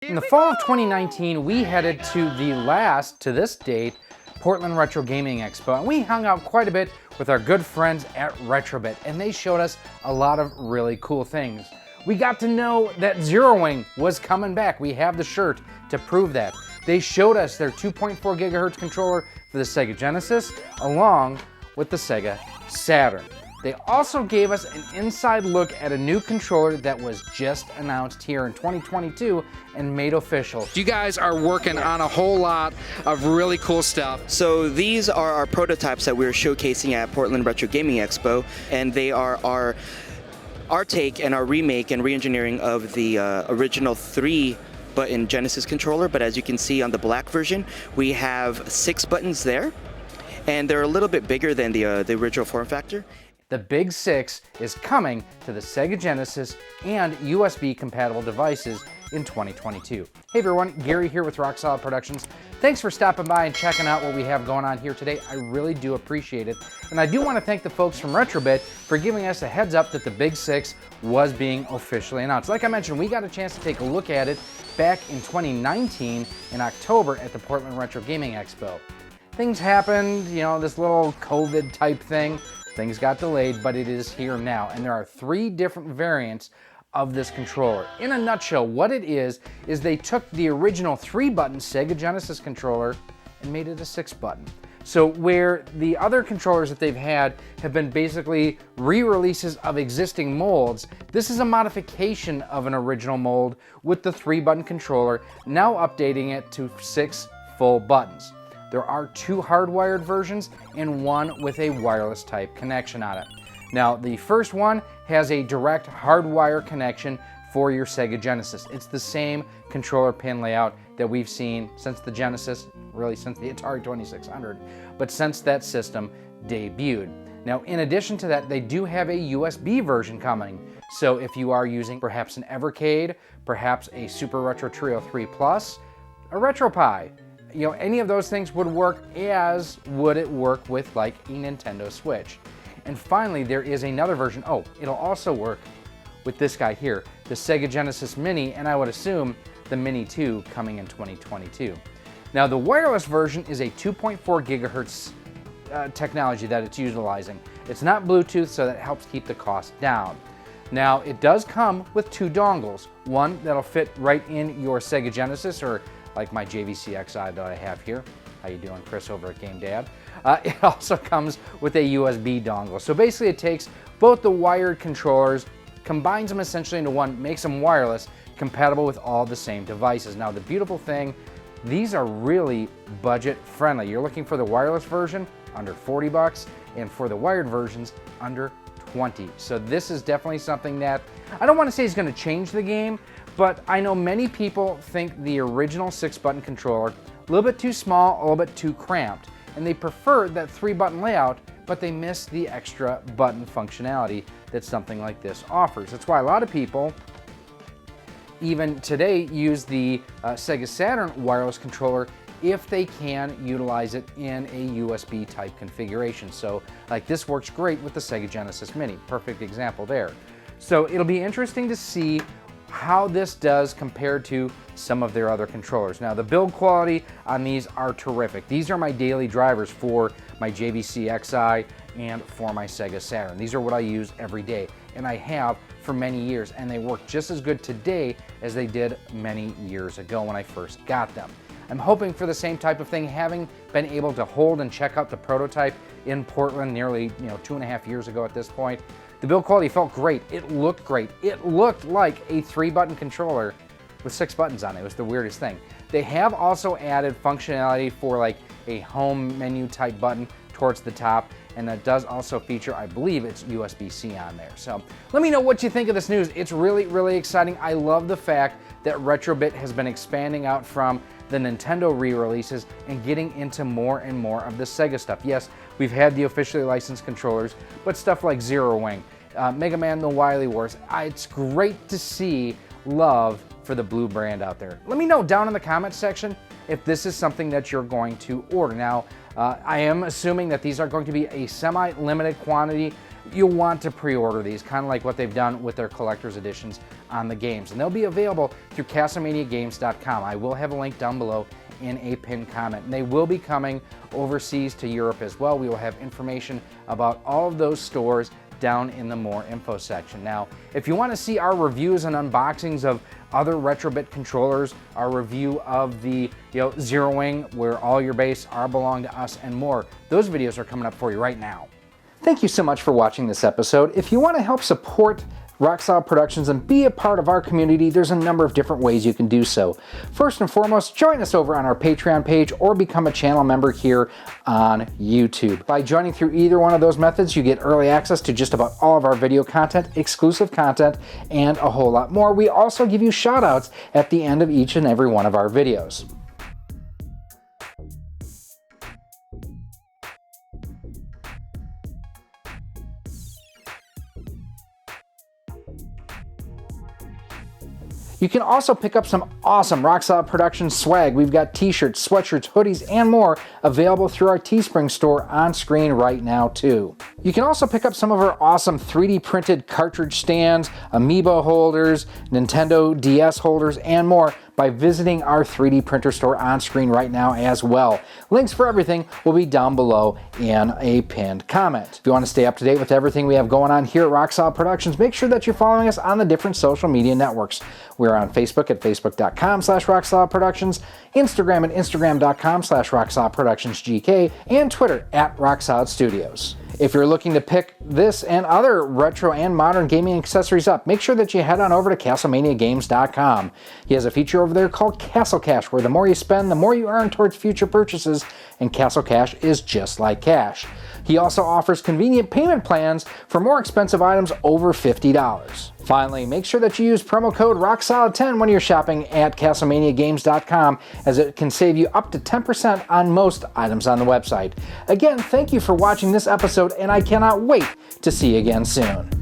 In the fall of 2019, we headed to the last, to this date, Portland Retro Gaming Expo, and we hung out quite a bit with our good friends at Retrobit, and they showed us a lot of really cool things. We got to know that Zero Wing was coming back. We have the shirt to prove that. They showed us their 2.4 gigahertz controller for the Sega Genesis, along with the Sega Saturn. They also gave us an inside look at a new controller that was just announced here in 2022 and made official. You guys are working on a whole lot of really cool stuff. So these are our prototypes that we're showcasing at Portland Retro Gaming Expo, and they are our take and our remake and re-engineering of the original 3-button Genesis controller. But as you can see on the black version, we have 6 buttons there, and they're a little bit bigger than the original form factor. The BIG6 is coming to the Sega Genesis and USB compatible devices in 2022. Hey everyone, Gary here with Rock Solid Productions. Thanks for stopping by and checking out what we have going on here today. I really do appreciate it. And I do want to thank the folks from Retrobit for giving us a heads up that the BIG6 was being officially announced. Like I mentioned, we got a chance to take a look at it back in 2019 in October at the Portland Retro Gaming Expo. Things happened, you know, this little COVID type thing. Things got delayed, but it is here now, and there are 3 different variants of this controller. In a nutshell, what it is they took the original 3-button Sega Genesis controller and made it a 6-button. So where the other controllers that they've had have been basically re-releases of existing molds, this is a modification of an original mold with the 3-button controller, now updating it to 6 full buttons. There are 2 hardwired versions and 1 with a wireless type connection on it. Now, the first one has a direct hardwire connection for your Sega Genesis. It's the same controller pin layout that we've seen since the Genesis, really since the Atari 2600, but since that system debuted. Now, in addition to that, they do have a USB version coming. So if you are using perhaps an Evercade, perhaps a Super Retro Trio 3 Plus, a RetroPie, you know, any of those things would work, as would it work with like a Nintendo Switch. And finally, there is another version. Oh, it'll also work with this guy here, the Sega Genesis Mini, and I would assume the Mini 2 coming in 2022. Now, the wireless version is a 2.4 gigahertz technology that it's utilizing. It's not Bluetooth, so that helps keep the cost down. Now, it does come with 2 dongles, one that'll fit right in your Sega Genesis, or like my JVC Xi that I have here. How you doing, Chris, over at Game Dad? It also comes with a USB dongle. So basically it takes both the wired controllers, combines them essentially into one, makes them wireless, compatible with all the same devices. Now the beautiful thing, these are really budget friendly. You're looking for the wireless version, under 40 bucks, and for the wired versions, under 20. So this is definitely something that, I don't want to say is going to change the game, but I know many people think the original 6-button controller a little bit too small, a little bit too cramped, and they prefer that 3-button layout, but they miss the extra button functionality that something like this offers. That's why a lot of people, even today, use the Sega Saturn wireless controller if they can utilize it in a USB type configuration. So like this works great with the Sega Genesis Mini, perfect example there. So it'll be interesting to see how this does compared to some of their other controllers. Now the build quality on these are terrific. These are my daily drivers for my JVC Xi and for my Sega Saturn. These are what I use every day, and I have for many years, and they work just as good today as they did many years ago when I first got them. I'm hoping for the same type of thing, having been able to hold and check out the prototype in Portland nearly 2.5 years ago at this point. The build quality felt great. It looked great. It looked like a 3-button controller with 6 buttons on it. It was the weirdest thing. They have also added functionality for like a home menu type button towards the top, and that does also feature, I believe it's USB-C on there. So let me know what you think of this news. It's really, really exciting. I love the fact that Retrobit has been expanding out from the Nintendo re-releases and getting into more and more of the Sega stuff. Yes, we've had the officially licensed controllers, but stuff like Zero Wing, Mega Man The Wily Wars, it's great to see love for the Blue brand out there. Let me know down in the comments section if this is something that you're going to order. Now, I am assuming that these are going to be a semi-limited quantity. you'll want to pre-order these, kind of like what they've done with their collector's editions on the games. And they'll be available through CastlemaniaGames.com. I will have a link down below in a pinned comment. And they will be coming overseas to Europe as well. We will have information about all of those stores down in the more info section. Now, if you want to see our reviews and unboxings of other Retrobit controllers, our review of the Zero Wing, where all your base are belong to us, and more, those videos are coming up for you right now. Thank you so much for watching this episode. If you want to help support Rock Solid Productions and be a part of our community, there's a number of different ways you can do so. First and foremost, join us over on our Patreon page or become a channel member here on YouTube. By joining through either one of those methods, you get early access to just about all of our video content, exclusive content, and a whole lot more. We also give you shout outs at the end of each and every one of our videos. You can also pick up some awesome Rock Solid Productions swag. We've got t-shirts, sweatshirts, hoodies, and more available through our Teespring store on screen right now too. You can also pick up some of our awesome 3D printed cartridge stands, Amiibo holders, Nintendo DS holders, and more by visiting our 3D printer store on screen right now as well. Links for everything will be down below in a pinned comment. If you want to stay up to date with everything we have going on here at Rock Solid Productions, make sure that you're following us on the different social media networks. We're on Facebook at facebook.com/RockSolidProductions, Instagram at instagram.com/RockSolidProductionsGK, and Twitter at RockSolidStudios. If you're looking to pick this and other retro and modern gaming accessories up, make sure that you head on over to CastlemaniaGames.com. He has a feature over there called Castle Cash, where the more you spend, the more you earn towards future purchases, and Castle Cash is just like cash. He also offers convenient payment plans for more expensive items over $50. Finally, make sure that you use promo code ROCKSOLID10 when you're shopping at CastlemaniaGames.com, as it can save you up to 10% on most items on the website. Again, thank you for watching this episode, and I cannot wait to see you again soon.